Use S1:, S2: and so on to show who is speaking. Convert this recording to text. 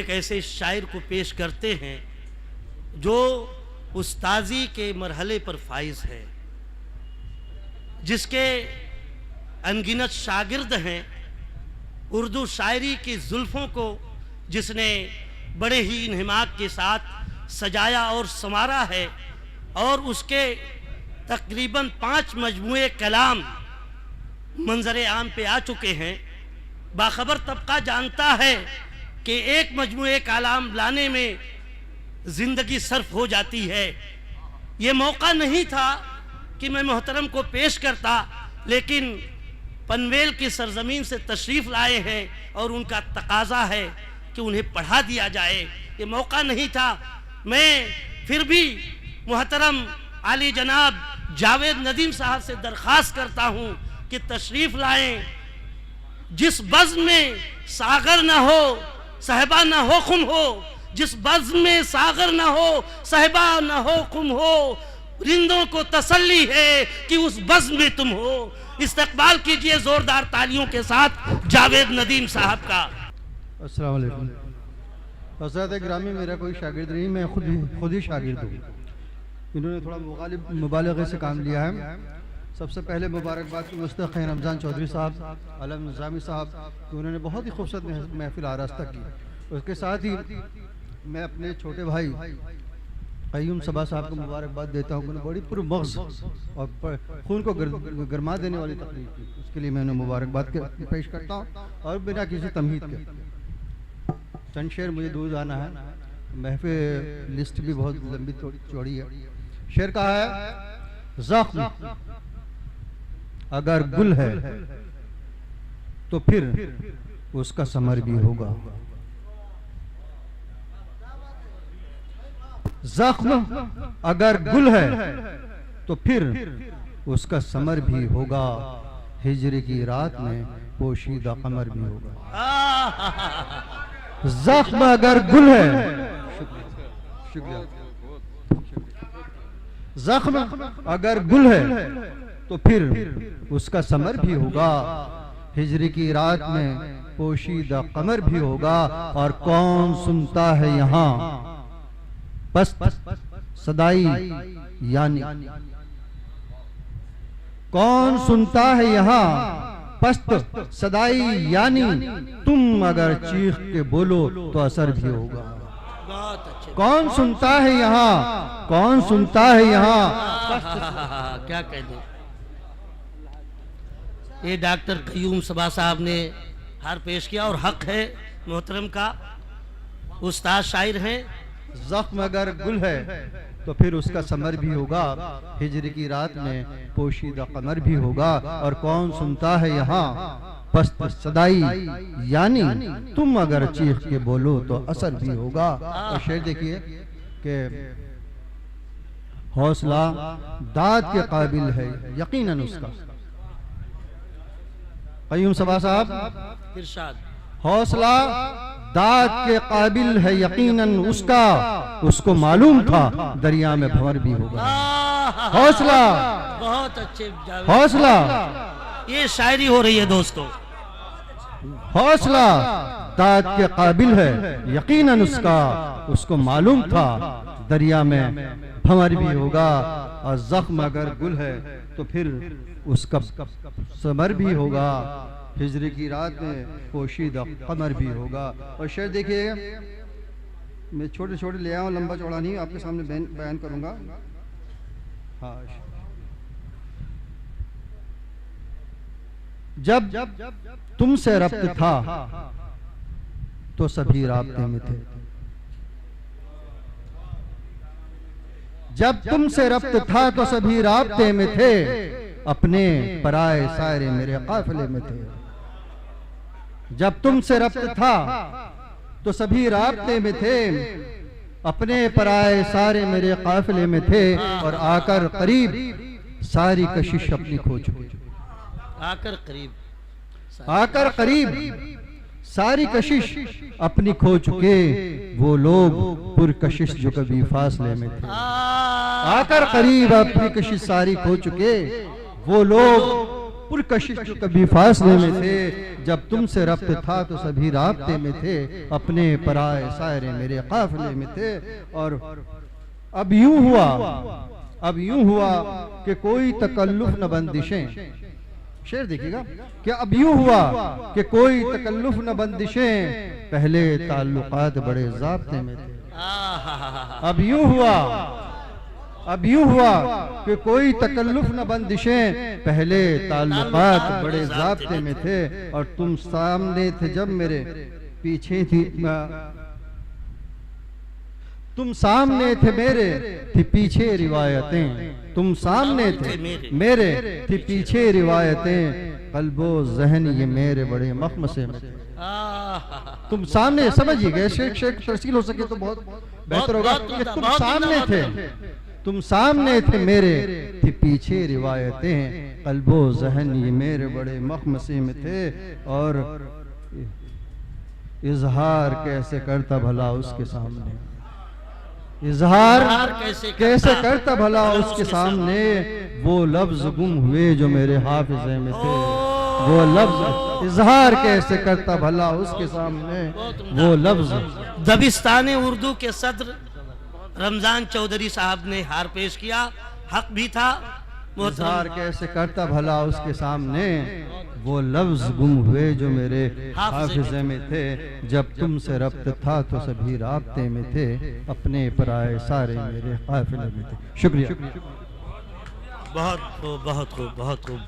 S1: एक ऐसे शायर को पेश करते हैं जो उस्ताजी के मरहले पर फाइज है, जिसके अनगिनत शागिर्द हैं। उर्दू शायरी की जुल्फ़ों को जिसने बड़े ही इन्हिमाक के साथ सजाया और संवारा है, और उसके तकरीबन 5 मजमूए कलाम मंजर आम पे आ चुके हैं। बाखबर तबका जानता है कि एक मजमूए कलाम लाने में ज़िंदगी सर्फ हो जाती है। ये मौका नहीं था कि मैं मोहतरम को पेश करता, लेकिन पनवेल की सरजमीन से तशरीफ़ लाए हैं और उनका तकाजा है कि उन्हें पढ़ा दिया जाए। ये मौका नहीं था। मैं फिर भी मोहतरम आली जनाब जावेद नदीम साहब से दरख्वास्त करता हूँ कि तशरीफ़ लाएं। जिस बज़्म में सागर ना हो साहिबा ना हो खुम हो, जिस बज़्म में सागर ना हो साहिबा ना हो खुम हो, रिंदों को तसल्ली है कि उस बज़्म में तुम हो। इस्तकबाल कीजिए जोरदार तालियों के साथ जावेद नदीम साहब का।
S2: अस्सलाम वालेकुम। हज़रत ग्रामी मेरा कोई शागिर्द नहीं, मैं खुद ही शागिर्द हूँ। इन्होंने थोड़ा मुबालगे से काम लिया है। सबसे पहले मुबारकबाद मुस्तक हैं रमज़ान चौधरी साहब, आलम निज़ामी साहब, कि उन्होंने बहुत ही खूबसूरत महफिल आरास्ता की। उसके साथ ही मैं अपने छोटे भाई क़य्यूम सबा साहब को मुबारकबाद देता हूँ। उन्होंने बड़ी पुरमग़ज़ और खून को गरमा देने वाली तकरीर की, उसके लिए मैं उन्हें मुबारकबाद पेश करता हूँ। और बिना किसी तमहीद के चंद शेर मुझे दूर जाना है, महफिल लिस्ट भी बहुत लंबी चौड़ी है। शेर कहा है, ज़ख्म अगर गुल है तो फिर उसका समर भी होगा। ज़ख्म अगर गुल है तो फिर उसका समर भी होगा। हिजर की रात में पोशीदा कमर भी होगा। ज़ख्म अगर गुल है, शुक्रिया। ज़ख्म अगर गुल है तो फिर उसका समर भी होगा। हिजर की रात में पोशीदा कमर भी होगा। और कौन सुनता है यहाँ पस्त सदाई यानी, कौन सुनता है यहाँ पस्त सदाई यानी, तुम अगर चीख के बोलो तो असर भी होगा। कौन सुनता है यहाँ, कौन सुनता है यहाँ।
S1: क्या कह दे। ये डॉक्टर क़य्यूम सबा साहब ने हार पेश किया और हक है मोहतरम का। उस्ताद शायर हैं।
S2: ज़ख्म अगर गुल है तो फिर उसका समर भी होगा। हिजर की रात में पोशीदा कमर भी होगा। और कौन सुनता है यहाँ पस्त सदाई यानी, तुम अगर चीख के बोलो तो असर भी होगा। और शेर देखिए कि हौसला दाद के काबिल है यकीनन उसका। क़य्यूम सबा साहब
S1: इरशाद।
S2: हौसला दाद के काबिल है यकीनन उसका, उसको मालूम था दरिया में भंवर भी होगा। हौसला,
S1: बहुत अच्छे
S2: हौसला,
S1: ये शायरी हो रही है दोस्तों।
S2: हौसला दाद के काबिल है यकीनन उसका, उसको मालूम था दरिया में भंवर भी होगा। और ज़ख्म अगर गुल है तो फिर उसका समर भी होगा। हिजर की रात में पोशीदा कमर भी होगा। और शेर देखिए, मैं छोटे छोटे ले आया हूँ, लंबा चौड़ा नहीं, आपके सामने बयान करूंगा। हाँ, जब तुमसे रब्त था तो सभी राब्ते में थे। जब तुमसे रब्त था तो सभी राब्ते में थे। अपने पराए सारे मेरे काफिले में थे। जब तुमसे रब्त था तो सभी राब्ते में थे। अपने पराए सारे मेरे काफिले में थे। और आकर करीब सारी कशिश अपनी खो चुकी। आकर करीब सारी कशिश अपनी खो चुके वो लोग पुरकशिश जो कभी फासले में थे। आकर करीब अपनी कशिश सारी खो चुके वो लोग पुरकशिश जो कभी फासले में थे, जब तुमसे रब्त था तो सभी राब्ते में थे, अपने पराए सारे मेरे काफिले में थे। और अब यूं हुआ कि कोई तकल्लुफ न बंदिशें, शेर देखिएगा, कि अब यूं हुआ कि कोई तकल्लुफ न बंदिशें, पहले ताल्लुकात बड़े ज़ाब्ते में थे। अब यूं हुआ कि कोई तकल्लुफ न बंदिशें, पहले ताल्लुकात बड़े ज़ाब्ते में थे। और तुम सामने थे जब मेरे पीछे थी, तुम सामने थे मेरे थी पीछे रिवायतें, तुम सामने थे मेरे थी पीछे रिवायतें, कल्बो जहन ये मेरे बड़े मखमसे में थे। तुम सामने, समझिए शेख तफसील हो सके तो बहुत बेहतर होगा कि तुम सामने थे मेरे थी पीछे रिवायतें, कल्बो जहन ये मेरे बड़े मखमसे में थे। और इजहार कैसे करता भला उसके सामने, इजहार कैसे करता भला उसके सामने, वो लफ्ज गुम हुए जो मेरे हाफिजे में थे, वो लफ्ज इजहार कैसे करता भला उसके सामने, वो लफ्ज।
S1: दबिस्तान उर्दू के सदर रमजान चौधरी साहब ने हार पेश किया, हक भी था।
S2: इजहार कैसे करता भला उसके सामने, वो लफ्ज गुम हुए जो मेरे हाफिजे में थे, जब तुमसे रब्त था तो सभी राब्ते में थे, अपने पराए सारे मेरे काफिले में थे। शुक्रिया।
S1: बहुत खूब, बहुत खूब, बहुत खूब।